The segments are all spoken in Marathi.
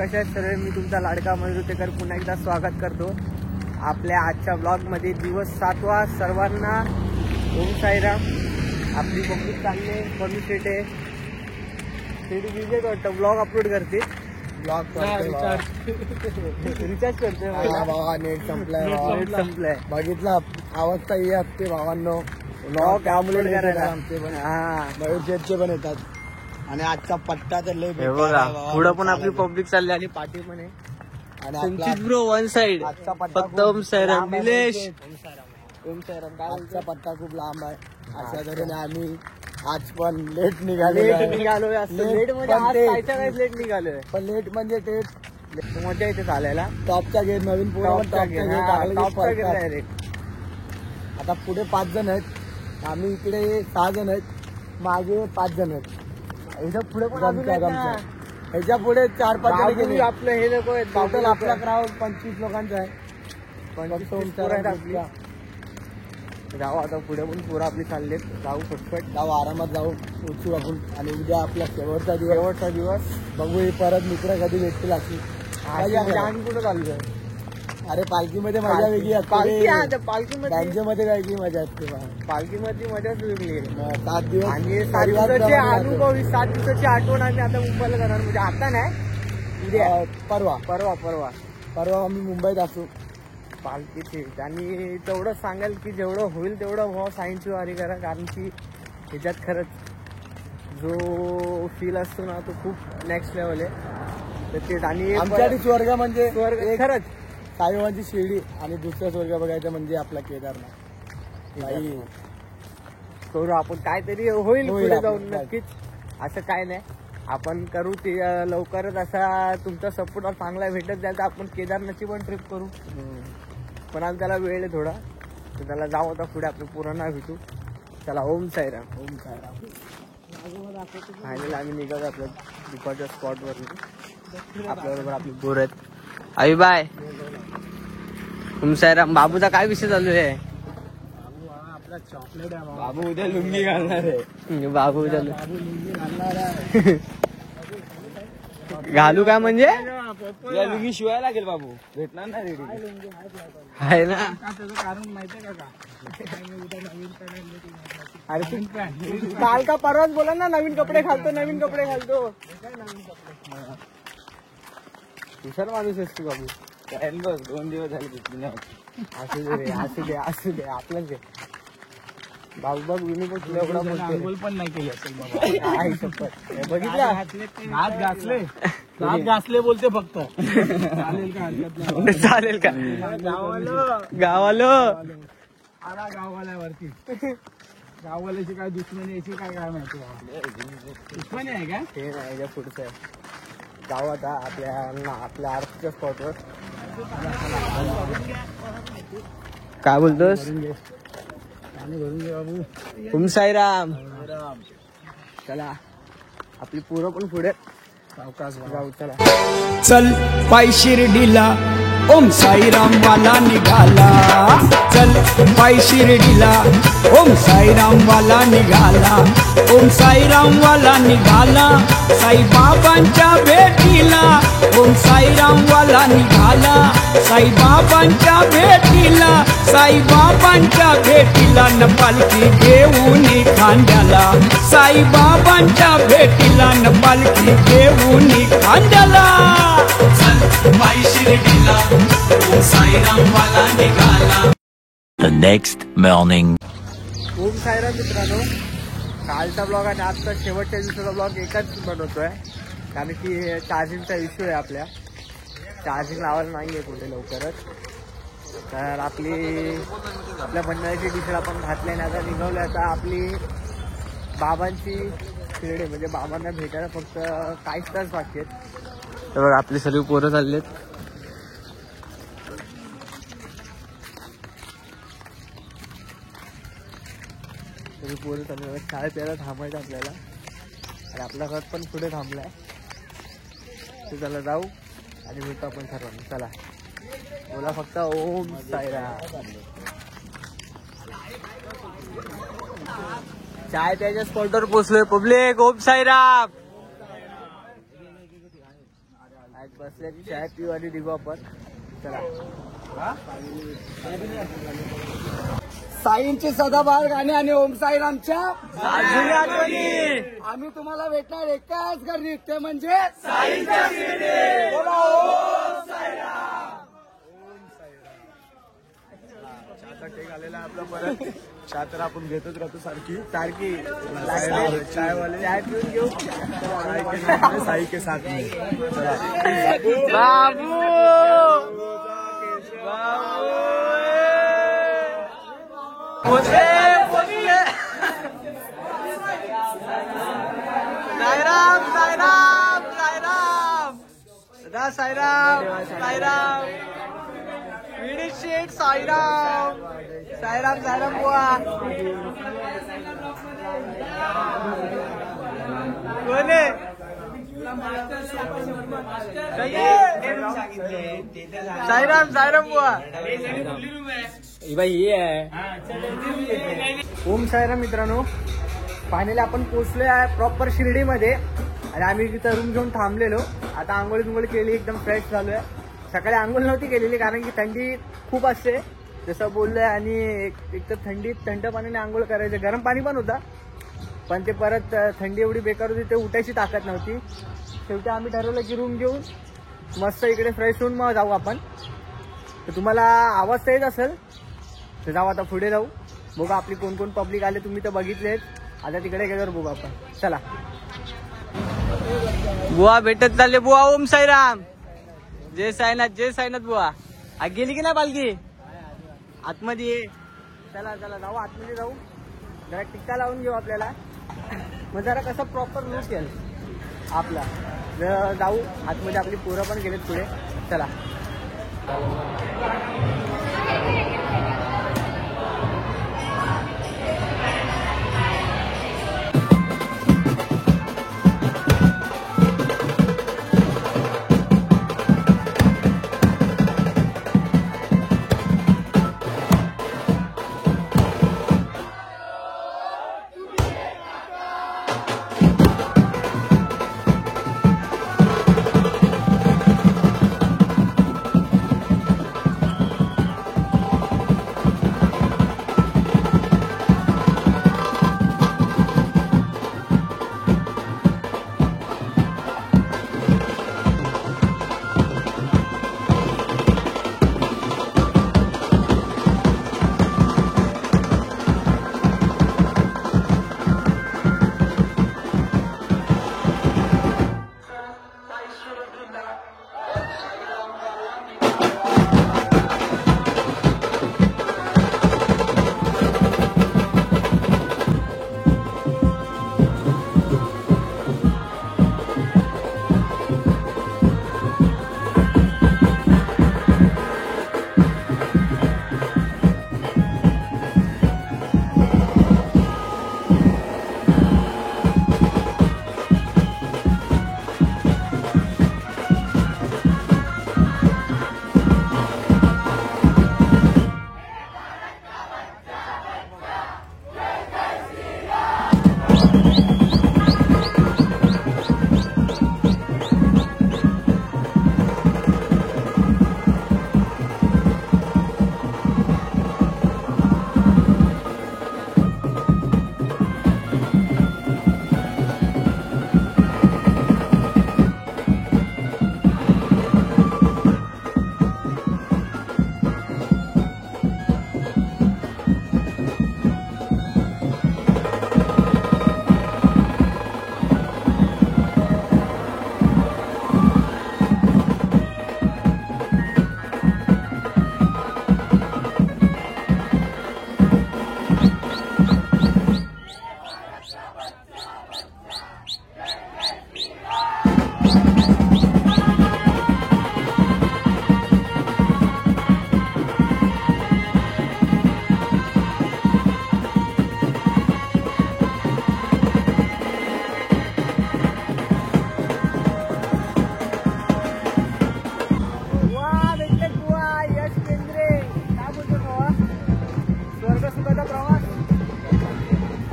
कशा आहेत सर्व? मी तुमचा लाडका मयुरुतेकर पुन्हा एकदा स्वागत करतो आपल्या आजच्या ब्लॉगमध्ये. दिवस 7वा. सर्वांना ओम साईराम. आपली पब्लिक चालले कमी सेट आहे. सेट विजय वाटतं ब्लॉग अपलोड करते. ब्लॉग रिचार्ज करते बाबा. नेट संपलाय. बघितला अवस्था ही असते भावांनो. ब्लॉग अपलोड करायला आमचे पण मयूरचे पण येतात. आणि आजचा पट्टा तर लय पुढं पण आपली पब्लिक चालली आणि पाठी पण आहे. आणि संचित ब्रो वन साइड. आजचा पट्टा फक्त ओम साईराम. निलेश ओम साईराम. काय आजचा पट्टा खूप लांब आहे. अशा तऱ्हेने आम्ही आज पण लेट निघालोय. लेट निघालोय पण लेट म्हणजे ते मजा येते चालायला. टॉपचा गेट नवीन पुढे आता पुढे 5 जण आहेत. आम्ही इकडे 6 जण आहेत. मागे 5 जण आहेत. ह्याच्या पुढे ह्याच्या पुढे 4-5 जण गेले. आपलं हे लोक टोटल आपला क्राऊड 25 लोकांचा आहे. 25 जाऊ आता पुढे पण पुरा आपली चालले. जाऊ फटफट जाऊ आरामात जाऊ उचू आपण. आणि उद्या आपला शेवटचा दिवस बघू. हे परत मित्र कधी भेटतील अशी. आम्ही कुठं चाललोय? अरे पालखीमध्ये मजा वेगळी असते. पालखीमध्ये वेगळी मजा असते. पालखीमध्ये मजाच वेगळी आहे. 7 दिवस आणि 7 दिवसाचे अनुभव. 7 दिवसाची आठवण आम्ही आता मुंबईला जाणार. म्हणजे आता नाही, उद्या परवा आम्ही मुंबईत असू पालखीचे. आणि तेवढं सांगाल की जेवढं होईल तेवढं भाऊ सायन्सची वारी करा. कारण की ह्याच्यात खरंच जो फील असतो ना तो खूप नेक्स्ट लेवल आहे. तर तेच. आणि आमच्यासाठी स्वर्ग म्हणजे स्वर्ग खरंच साईबाबांची शिर्डी. आणि दुसरा स्वर्ग बघायचं म्हणजे आपला केदारनाथ. करू आपण काहीतरी होईल पुढे जाऊन नक्कीच. असं काय नाही आपण करू ते लवकरच. असा तुमचा सपोर्ट चांगला भेटत जाईल तर आपण केदारनाथची पण ट्रिप करू. पण आज त्याला वेळ आहे थोडा. तर त्याला जाऊ आता पुढे आपलं पुराणा भेटू. चला ओम साईराम. ओम साईराम. फायनल आम्ही निघतो आपल्या दुपारच्या स्पॉटवर. आपल्याबरोबर आपली बोर आहेत. आई बाय. ओम साईराम. बाबूचा काय विषय चालू आहे? आपला चॉकलेट आहे. बाबू उद्या लुंगी घालणार आहे. बाबू उद्या लुंगी घालणार आहे. घालू काय म्हणजे? लुंगी शिवायला लागेल. बाबू भेटणार ना रेडी आहे ना. त्याचं कारण माहितीये का? अरे काल का परवाच बोला ना नवीन कपडे घालतो. हुशार माणूस असतो बाबू. बस 2 दिवस झाले भेटली नाही. असू दे आपलंच आहे. बाबू बघ विनू पण एवढा पण नाही केली असेल. बघितला हात घासले बोलते फक्त. चालेल का? गावाला गाववाल्यावरती गाववाल्याची काय दुश्मनी याची काय माहिती? दुश्मनी आहे का? ते नाही पुढचं आहे. जाऊ आता आपल्या आरतीच्या स्पॉटवर. काय बोलतोस? भरून घे बाबू. ओम साईराम. चला आपली पोरं पण पुढे सावकाश जाऊ. चला चल पाय शिर्डीला ओम साईराम वाला निघाला. चल पाय शिर्डीला ओम साईराम वाला निघाला. ओम साईराम वाला निघाला साईबाबांच्या भेटीला. ओम साईराम वाला निघाला साईबाबांच्या भेटीला. साईबाबांच्या भेटीला न पालखी घेऊन खांद्याला. साईबाबांच्या भेटीला न पालखी घेऊन खांद्याला. पाय शिर्डीला ओम साईराम वाला निघाला. The next morning. Om Sairam मित्रांनो. कालचा ब्लॉग आणि आजचा शेवटच्या दिवसाचा ब्लॉग एकाच बनवतोय. कारण की चार्जिंगचा इश्यू आहे. चार्जिंग लावायला नाही आहे कुठे लवकरच. तर आपल्या मंडळाची डिशेल आपण घातली आणि आता निघवलं. आता आपली बाबांची शिर्डी म्हणजे बाबांना भेटायला फक्त काहीच तास बाकी आहेत. तर बघा आपली सर्व पोरं चाललेत. सर्व पोरं चालले. शाळेत यायला थांबायचं आपल्याला. आणि आपला घर पण पुढे थांबलाय. तर चला जाऊ आणि भेटू आपण सर्वांना. चला बोला फक्त ओम साईराम. चाय प्यायच्या स्पॉटवर पोहोचलोय. पब्लिक ओम साईराम. बसल्या चाय पिऊ आणि निघू आपण. चला. साईंचे सदाबहार गाणे आणि ओम साईरामच्या आम्ही तुम्हाला भेटणार एकाच गर्दीत, ते म्हणजे साईंच्या शिर्डी. बोला ओम साईराम. टेक आलेला आपला परत. चहा तर आपण घेतच राहतो सारखी चायवाले चाय पिऊन घेऊ. साई के साथ बाबू साईराम साईराम साईराम दादा साईराम साईराम विडी शेठ साईराम साईराम साईराम बुवा. कोण आहे? साईराम साईराम बुवा. बाई आहे. ओम साईराम मित्रांनो, फायनली आपण पोहोचलोय आहे प्रॉपर शिर्डीमध्ये आणि आम्ही तिथं रूम घेऊन थांबलेलो. आता आंघोळी बिंगोळी केली, एकदम फ्रेश झालोय. सकाळी आंघोळ नव्हती केलेली कारण की थंडी खूप असते जसं बोललोय आणि एक तर थंडीत थंड पाण्याने आंघोळ करायचं. गरम पाणी पण होता पण ते परत थंडी एवढी बेकार होती ते उठायची ताकद नव्हती. शेवटी आम्ही ठरवलं की रूम घेऊन मस्त इकडे फ्रेश होऊन मग जाऊ आपण. तर तुम्हाला आवाज तर येत असेल तर जाऊ आता पुढे जाऊ. बघू आपली कोण कोण पब्लिक आले, तुम्ही तर बघितलेत. आता तिकडे गेल्यावर बघू आपण. चला. बुवा भेटत चालले बुवा. ओम साईराम. जय साईनाथ बुवा. गेली की नाही पालखी आतमध्ये ये. चला चला जाऊ आतमध्ये जाऊ. जरा टिक्का लावून घेऊ आपल्याला, मग जरा कसं प्रॉपर लुक येईल आपला. जाऊ आतमध्ये. आपली पोरं पण गेलेत पुढे. चला.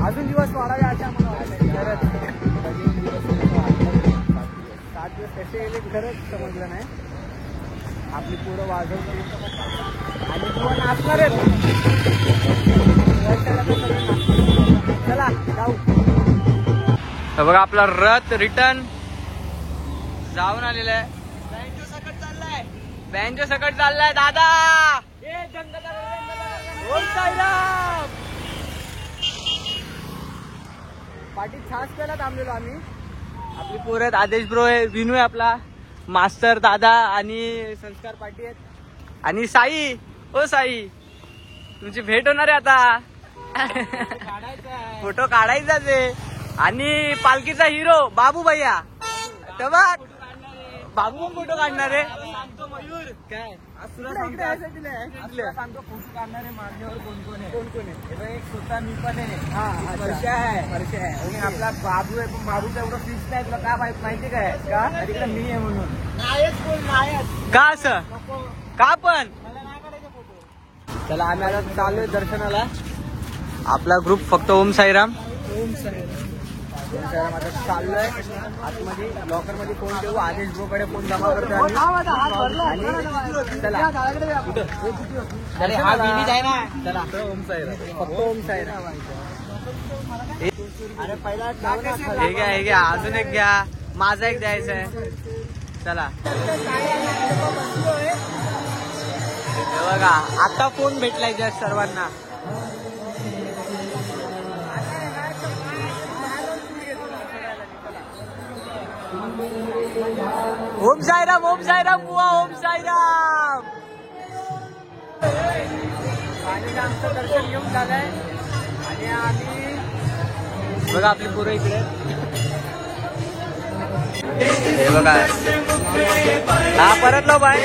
अजून दिवस वाढावे अशा मला वाटतं. खरंच 7 दिवस कसे गेले खरंच समजलं नाही. आपली पोरं वाजवतील आणि बुवा नाचणार आहेत. चला जाऊ. बघा आपला रथ रिटर्न जाऊन आलेला आहे. बँजो सकट चाललाय दादा. ओम साईराम. पाठी छास प्यायला थांबलेलो आम्ही. आपली पोरं आहेत. आदेश ब्रो आहे, विनू आहे आपला मास्टर दादा आणि संस्कार पाठी आहेत. आणि साई. ओ साई तुमची भेट होणार आहे आता. फोटो काढायचाच आहे. आणि पालखीचा हिरो बाबू भैया तेव्हा बाबू फोटो काढणार आहे. काय तुला सांगतो फोटो काढणारे मागण्यावर कोण कोण आहे. कोण कोण आहे. एक स्वतः मी पण आहे. वर्षा आहे आणि आपला बाबू आहे. पण बाबू एवढं फिक्स नाही. तुला काय माहिती काय का तिकडे मी आहे म्हणून. का असं का पण. चला आम्ही आता चाललोय दर्शनाला. आपला ग्रुप फक्त ओम साईराम. ओम साईराम आता चाललोय आतमध्ये. लॉकर मध्ये फोन ठेवू. आदेश ब्रो कडे फोन जमा करतो आणि चला चला ओम साईराम. फक्त ओम साईराम. अरे पहिला हे घ्या हे घ्या. अजून एक घ्या. माझा एक द्यायचा आहे. चला हे बघा आता फोन भेटलाय जस्ट सर्वांना. ओम साईराम ओम साईराम बुवा ओम साईराम. आणि आमचं दर्शन घेऊन झालंय आणि आम्ही बघा आपली पोरं इकडे. हे बघा हा परत लो बाय.